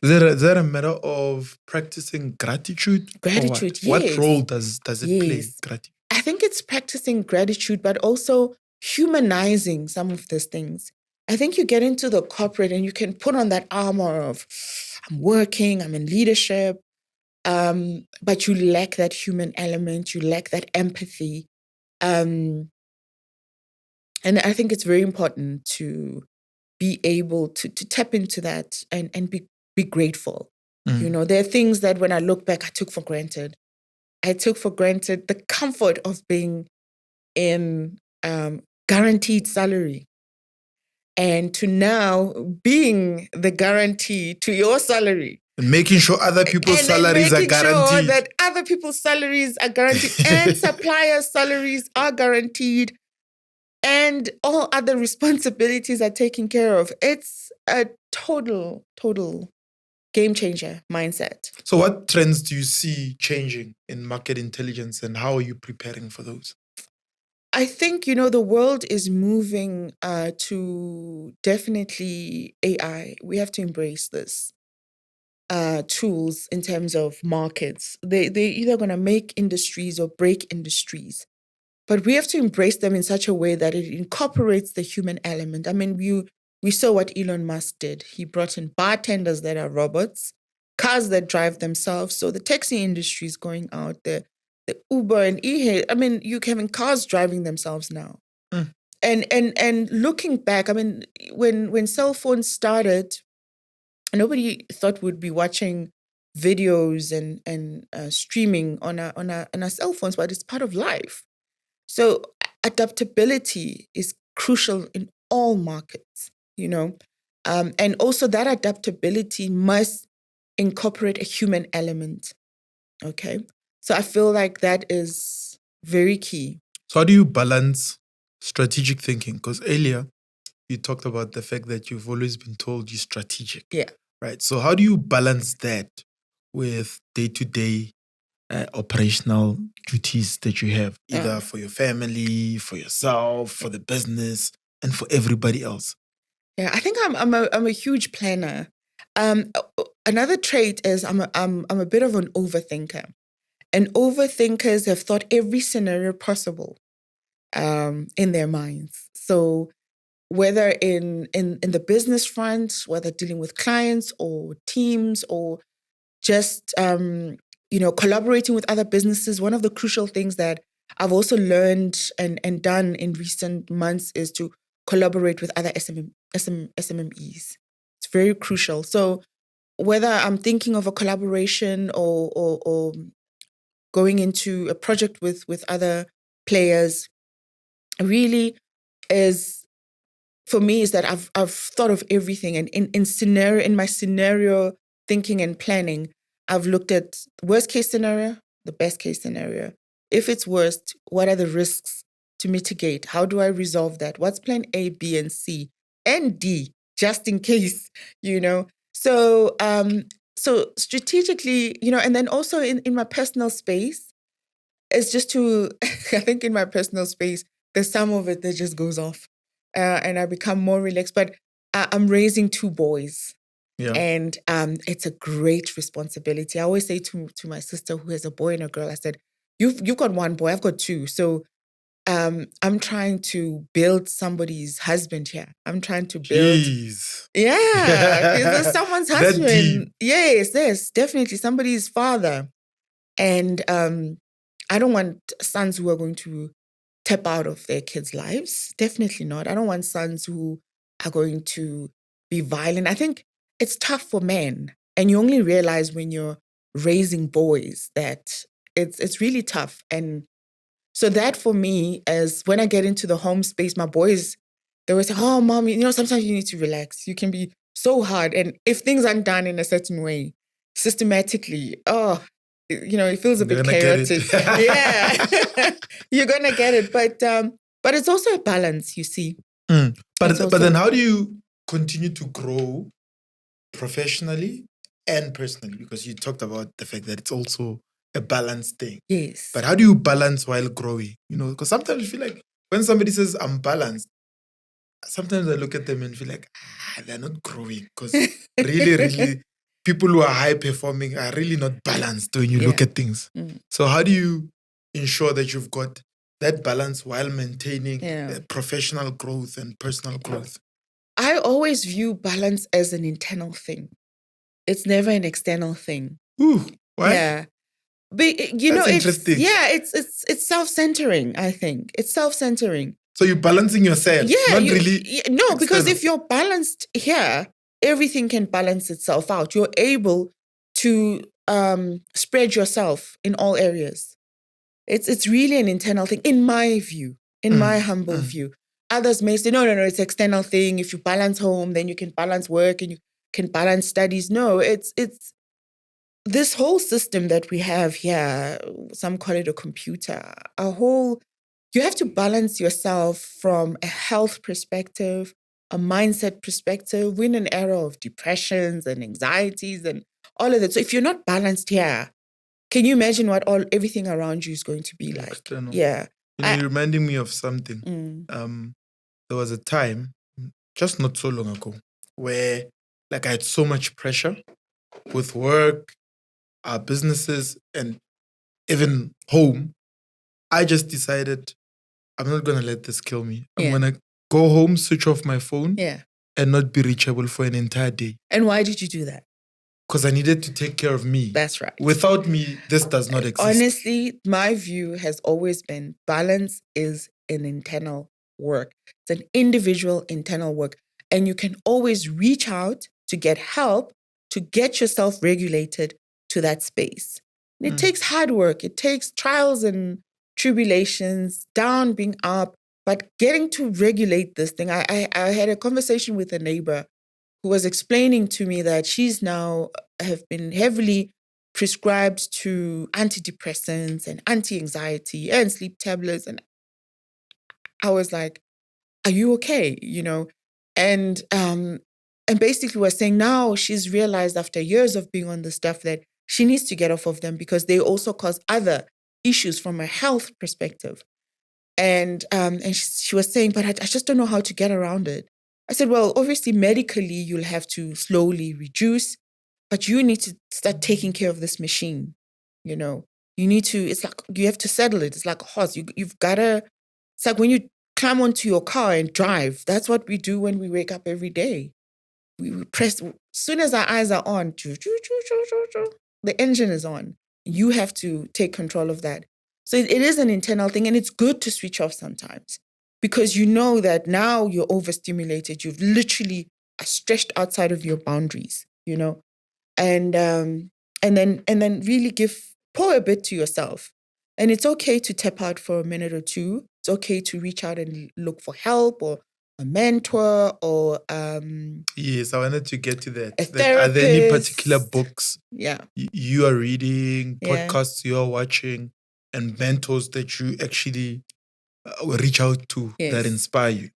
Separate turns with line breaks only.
Is that a matter of practicing gratitude?
Gratitude,
What?
yes.
What role does it play?
Yes.
Gratitude.
I think it's practicing gratitude, but also humanizing some of these things. I think you get into the corporate and you can put on that armor of, I'm working, I'm in leadership, but you lack that human element, you lack that empathy. And I think it's very important to be able to tap into that and be grateful. You know, there are things that when I look back, I took for granted. I took for granted the comfort of being in guaranteed salary. And to now being the guarantee to your salary.
And making sure other people's salaries are guaranteed.
Sure that other people's salaries are guaranteed and suppliers' salaries are guaranteed and all other responsibilities are taken care of. It's a total game changer mindset.
So what trends do you see changing in market intelligence and how are you preparing for those?
I think, you know, the world is moving to definitely AI. We have to embrace this tools in terms of markets. They're either going to make industries or break industries. But we have to embrace them in such a way that it incorporates the human element. I mean, we saw what Elon Musk did. He brought in bartenders that are robots, cars that drive themselves. So the taxi industry is going out there. The Uber and e-hail, I mean, you're having cars driving themselves now. And looking back, I mean, when cell phones started, nobody thought we'd be watching videos and streaming on our cell phones, but it's part of life. So adaptability is crucial in all markets, you know, and also that adaptability must incorporate a human element. Okay. So I feel like that is very key.
So how do you balance strategic thinking? Because earlier you talked about the fact that you've always been told you're strategic.
Yeah.
Right. So how do you balance that with day-to-day operational duties that you have, either for your family, for yourself, for the business, and for everybody else?
Yeah, I think I'm a huge planner. Another trait is I'm a bit of an overthinker. And overthinkers have thought every scenario possible in their minds. So whether in the business front, whether dealing with clients or teams or just collaborating with other businesses, one of the crucial things that I've also learned and done in recent months is to collaborate with other SMMEs. It's very crucial. So whether I'm thinking of a collaboration or going into a project with other players, really is, for me, is that I've thought of everything. And in my scenario thinking and planning, I've looked at worst case scenario, the best case scenario. If it's worst, what are the risks to mitigate? How do I resolve that? What's plan A, B, and C, and D, just in case, you know? So strategically, you know, and then also in my personal space, it's just to, I think in my personal space, there's some of it that just goes off and I become more relaxed. But I'm raising 2 boys. Yeah. And it's a great responsibility. I always say to my sister who has a boy and a girl, I said, you've got 1 boy, I've got 2. So I'm trying to build somebody's husband here. I'm trying to build. Jeez. Yeah, there's someone's husband. Deep. Yes, definitely somebody's father. And I don't want sons who are going to tap out of their kids' lives. Definitely not. I don't want sons who are going to be violent. I think it's tough for men. And you only realize when you're raising boys that it's really tough. And so that for me is when I get into the home space, my boys, they always say, oh, mommy, you know, sometimes you need to relax. You can be so hard. And if things aren't done in a certain way, systematically, you know, it feels a bit chaotic. Yeah, you're gonna get it, but it's also a balance, you see.
But then, how do you continue to grow professionally and personally? Because you talked about the fact that it's also a balanced thing.
Yes.
But how do you balance while growing? You know, because sometimes you feel like when somebody says I'm balanced, sometimes I look at them and feel like they're not growing because really people who are high performing are really not balanced when you look at things. So how do you ensure that you've got that balance while maintaining professional growth and personal growth?
I always view balance as an internal thing. It's never an external thing.
Ooh, why?
Yeah. But, you
That's
know,
interesting.
it's self-centering, I think. It's self-centering.
So you're balancing yourself, not really
No, because
external.
if you're balanced here, everything can balance itself out. You're able to spread yourself in all areas. It's really an internal thing, in my view, in my humble view. Others may say, no, it's an external thing. If you balance home, then you can balance work and you can balance studies. No, it's this whole system that we have here. Some call it a computer. You have to balance yourself from a health perspective, a mindset perspective. We're in an era of depressions and anxieties and all of that. So if you're not balanced here, can you imagine what everything around you is going to be like?
External.
Yeah.
You're reminding me of something. There was a time, just not so long ago, where I had so much pressure with work, our businesses, and even home. I just decided I'm not going to let this kill me. I'm going to go home, switch off my phone, and not be reachable for an entire day.
And why did you do that?
Because I needed to take care of me.
That's right.
Without me, this does not exist.
Honestly, my view has always been balance is an internal work. It's an individual internal work. And you can always reach out to get help to get yourself regulated to that space. And it takes hard work. It takes trials and tribulations, down, being up, but getting to regulate this thing. I had a conversation with a neighbor who was explaining to me that she's now have been heavily prescribed to antidepressants and anti-anxiety and sleep tablets. And I was like, are you okay? And basically was saying now she's realized after years of being on the stuff that she needs to get off of them because they also cause other issues from a health perspective. And she was saying, but I just don't know how to get around it. I said, well, obviously medically you'll have to slowly reduce, but you need to start taking care of this machine. You need to, it's like, you have to settle it. It's like a horse. You've got to, it's like when you climb onto your car and drive. That's what we do when we wake up every day. We press, as soon as our eyes are on, the engine is on. You have to take control of that. So it is an internal thing, and it's good to switch off sometimes because you know that now you're overstimulated. You've literally are stretched outside of your boundaries, and then really pour a bit to yourself. And it's okay to tap out for a minute or two. It's okay to reach out and look for help or a mentor or
yes, I wanted to get to that.
A therapist.
Are there any particular books you are reading, podcasts you are watching, and mentors that you actually reach out to that inspire you?